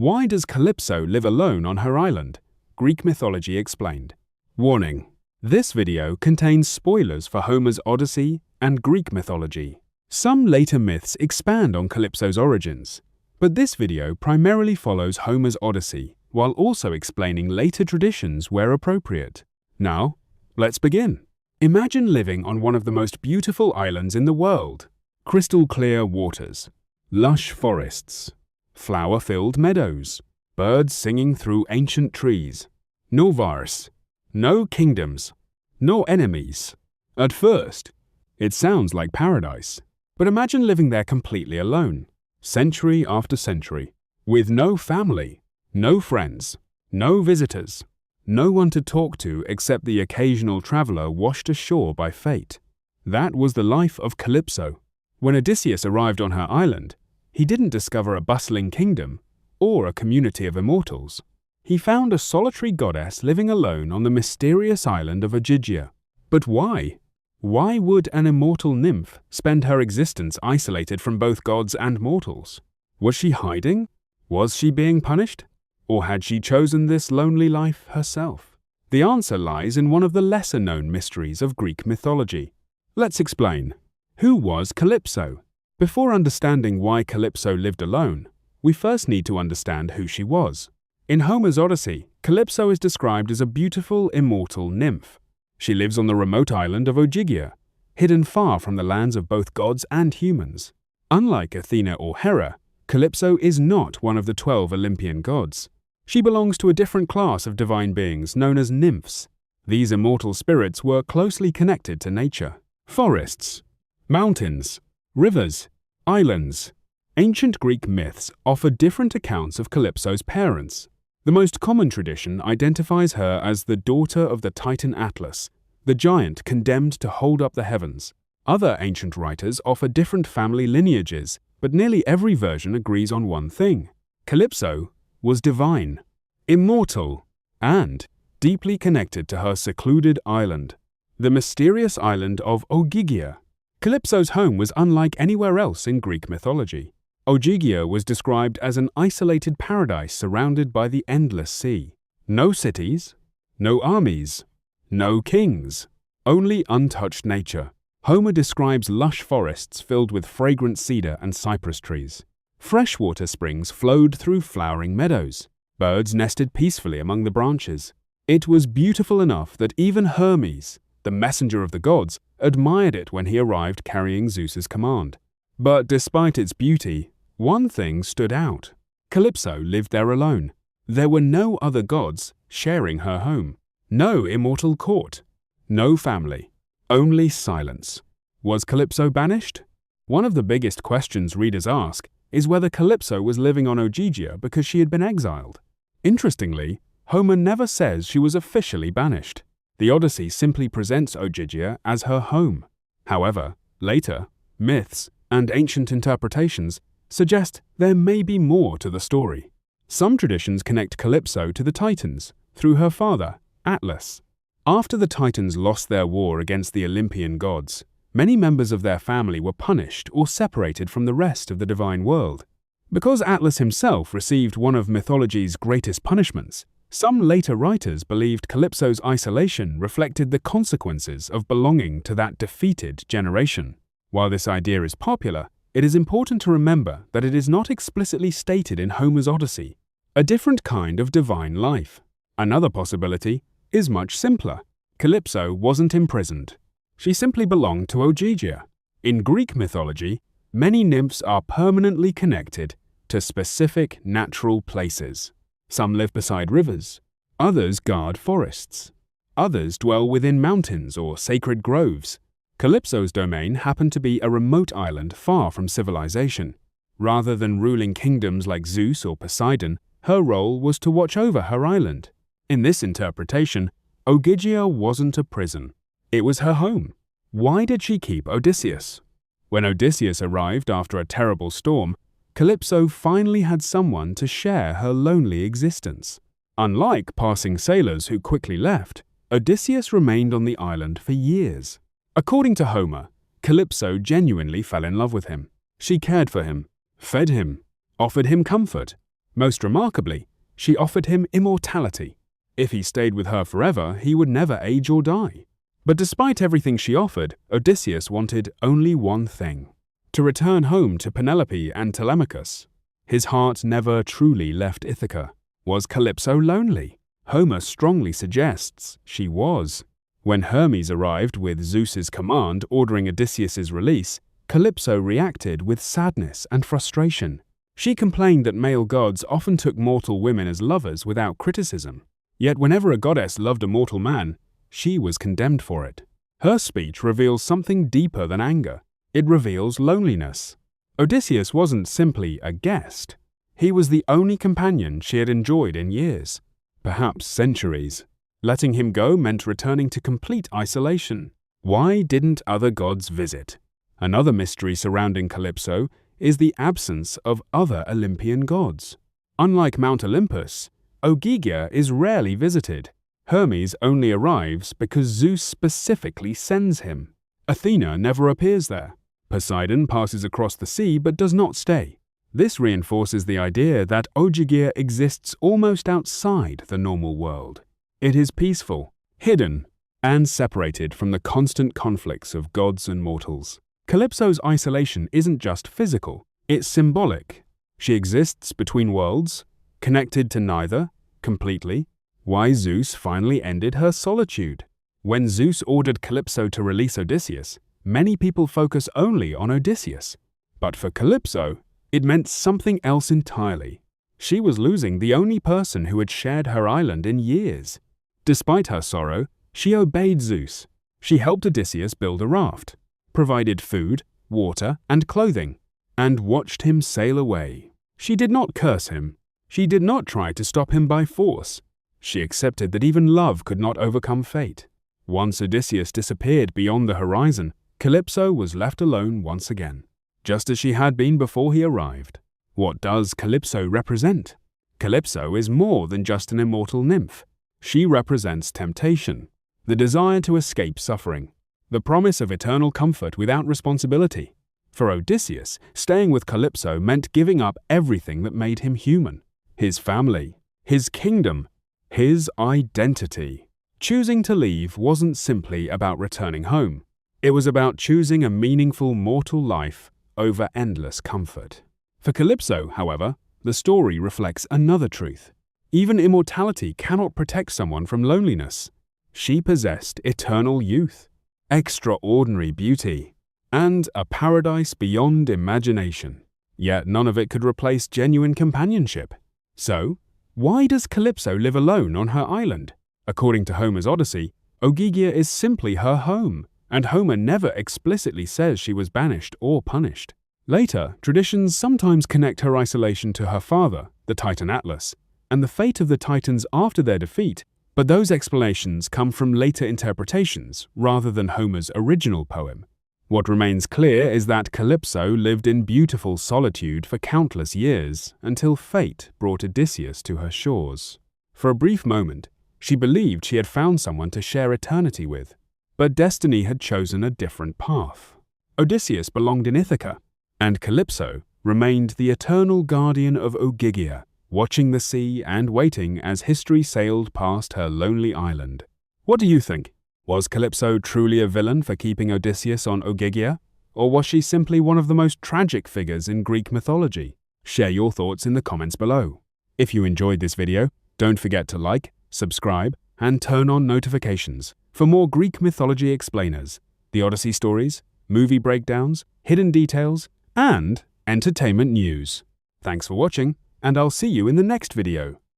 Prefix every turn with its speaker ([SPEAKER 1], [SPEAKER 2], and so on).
[SPEAKER 1] Why does Calypso live alone on her island? Greek mythology explained. Warning: this video contains spoilers for Homer's Odyssey and Greek mythology. Some later myths expand on Calypso's origins, but this video primarily follows Homer's Odyssey while also explaining later traditions where appropriate. Now, let's begin. Imagine living on one of the most beautiful islands in the world. Crystal clear waters, lush forests, flower-filled meadows, birds singing through ancient trees. No wars, no kingdoms, no enemies. At first, it sounds like paradise, but imagine living there completely alone, century after century, with no family, no friends, no visitors, no one to talk to except the occasional traveler washed ashore by fate. That was the life of Calypso. When Odysseus arrived on her island, he didn't discover a bustling kingdom or a community of immortals. He found a solitary goddess living alone on the mysterious island of Ogygia. But why? Why would an immortal nymph spend her existence isolated from both gods and mortals? Was she hiding? Was she being punished? Or had she chosen this lonely life herself? The answer lies in one of the lesser-known mysteries of Greek mythology. Let's explain. Who was Calypso? Before understanding why Calypso lived alone, we first need to understand who she was. In Homer's Odyssey, Calypso is described as a beautiful, immortal nymph. She lives on the remote island of Ogygia, hidden far from the lands of both gods and humans. Unlike Athena or Hera, Calypso is not one of the 12 Olympian gods. She belongs to a different class of divine beings known as nymphs. These immortal spirits were closely connected to nature. Forests, mountains, rivers, islands. Ancient Greek myths offer different accounts of Calypso's parents. The most common tradition identifies her as the daughter of the Titan Atlas, the giant condemned to hold up the heavens. Other ancient writers offer different family lineages, but nearly every version agrees on one thing. Calypso was divine, immortal, and deeply connected to her secluded island, the mysterious island of Ogygia. Calypso's home was unlike anywhere else in Greek mythology. Ogygia was described as an isolated paradise surrounded by the endless sea. No cities, no armies, no kings, only untouched nature. Homer describes lush forests filled with fragrant cedar and cypress trees. Freshwater springs flowed through flowering meadows. Birds nested peacefully among the branches. It was beautiful enough that even Hermes, the messenger of the gods, admired it when he arrived carrying Zeus's command. But despite its beauty, one thing stood out. Calypso lived there alone. There were no other gods sharing her home. No immortal court. No family. Only silence. Was Calypso banished? One of the biggest questions readers ask is whether Calypso was living on Ogygia because she had been exiled. Interestingly, Homer never says she was officially banished. The Odyssey simply presents Ogygia as her home. However, later, myths and ancient interpretations suggest there may be more to the story. Some traditions connect Calypso to the Titans through her father, Atlas. After the Titans lost their war against the Olympian gods, many members of their family were punished or separated from the rest of the divine world. Because Atlas himself received one of mythology's greatest punishments, some later writers believed Calypso's isolation reflected the consequences of belonging to that defeated generation. While this idea is popular, it is important to remember that it is not explicitly stated in Homer's Odyssey. A different kind of divine life. Another possibility is much simpler. Calypso wasn't imprisoned. She simply belonged to Ogygia. In Greek mythology, many nymphs are permanently connected to specific natural places. Some live beside rivers, others guard forests, others dwell within mountains or sacred groves. Calypso's domain happened to be a remote island far from civilization. Rather than ruling kingdoms like Zeus or Poseidon, her role was to watch over her island. In this interpretation, Ogygia wasn't a prison. It was her home. Why did she keep Odysseus? When Odysseus arrived after a terrible storm, Calypso finally had someone to share her lonely existence. Unlike passing sailors who quickly left, Odysseus remained on the island for years. According to Homer, Calypso genuinely fell in love with him. She cared for him, fed him, offered him comfort, Most remarkably, she offered him immortality. If he stayed with her forever, he would never age or die. But despite everything she offered, Odysseus wanted only one thing: to return home to Penelope and Telemachus. His heart never truly left Ithaca. Was Calypso lonely? Homer strongly suggests she was. When Hermes arrived with Zeus's command ordering Odysseus's release, Calypso reacted with sadness and frustration. She complained that male gods often took mortal women as lovers without criticism. Yet whenever a goddess loved a mortal man, she was condemned for it. Her speech reveals something deeper than anger. It reveals loneliness. Odysseus wasn't simply a guest. He was the only companion she had enjoyed in years, perhaps centuries. Letting him go meant returning to complete isolation. Why didn't other gods visit? Another mystery surrounding Calypso is the absence of other Olympian gods. Unlike Mount Olympus, Ogygia is rarely visited. Hermes only arrives because Zeus specifically sends him. Athena never appears there. Poseidon passes across the sea but does not stay. This reinforces the idea that Ogygia exists almost outside the normal world. It is peaceful, hidden, and separated from the constant conflicts of gods and mortals. Calypso's isolation isn't just physical, it's symbolic. She exists between worlds, connected to neither, completely. Why Zeus finally ended her solitude. When Zeus ordered Calypso to release Odysseus, many people focus only on Odysseus. But for Calypso, it meant something else entirely. She was losing the only person who had shared her island in years. Despite her sorrow, she obeyed Zeus. She helped Odysseus build a raft, provided food, water, and clothing, and watched him sail away. She did not curse him. She did not try to stop him by force. She accepted that even love could not overcome fate. Once Odysseus disappeared beyond the horizon, Calypso was left alone once again, just as she had been before he arrived. What does Calypso represent? Calypso is more than just an immortal nymph. She represents temptation, the desire to escape suffering, the promise of eternal comfort without responsibility. For Odysseus, staying with Calypso meant giving up everything that made him human: his family, his kingdom, his identity. Choosing to leave wasn't simply about returning home. It was about choosing a meaningful mortal life over endless comfort. For Calypso, however, the story reflects another truth. Even immortality cannot protect someone from loneliness. She possessed eternal youth, extraordinary beauty, and a paradise beyond imagination. Yet none of it could replace genuine companionship. So, why does Calypso live alone on her island? According to Homer's Odyssey, Ogygia is simply her home, and Homer never explicitly says she was banished or punished. Later, traditions sometimes connect her isolation to her father, the Titan Atlas, and the fate of the Titans after their defeat, but those explanations come from later interpretations rather than Homer's original poem. What remains clear is that Calypso lived in beautiful solitude for countless years until fate brought Odysseus to her shores. For a brief moment, she believed she had found someone to share eternity with, but destiny had chosen a different path. Odysseus belonged in Ithaca, and Calypso remained the eternal guardian of Ogygia, watching the sea and waiting as history sailed past her lonely island. What do you think? Was Calypso truly a villain for keeping Odysseus on Ogygia, or was she simply one of the most tragic figures in Greek mythology? Share your thoughts in the comments below. If you enjoyed this video, don't forget to like, subscribe, and turn on notifications for more Greek mythology explainers, the Odyssey stories, movie breakdowns, hidden details, and entertainment news. Thanks for watching, and I'll see you in the next video.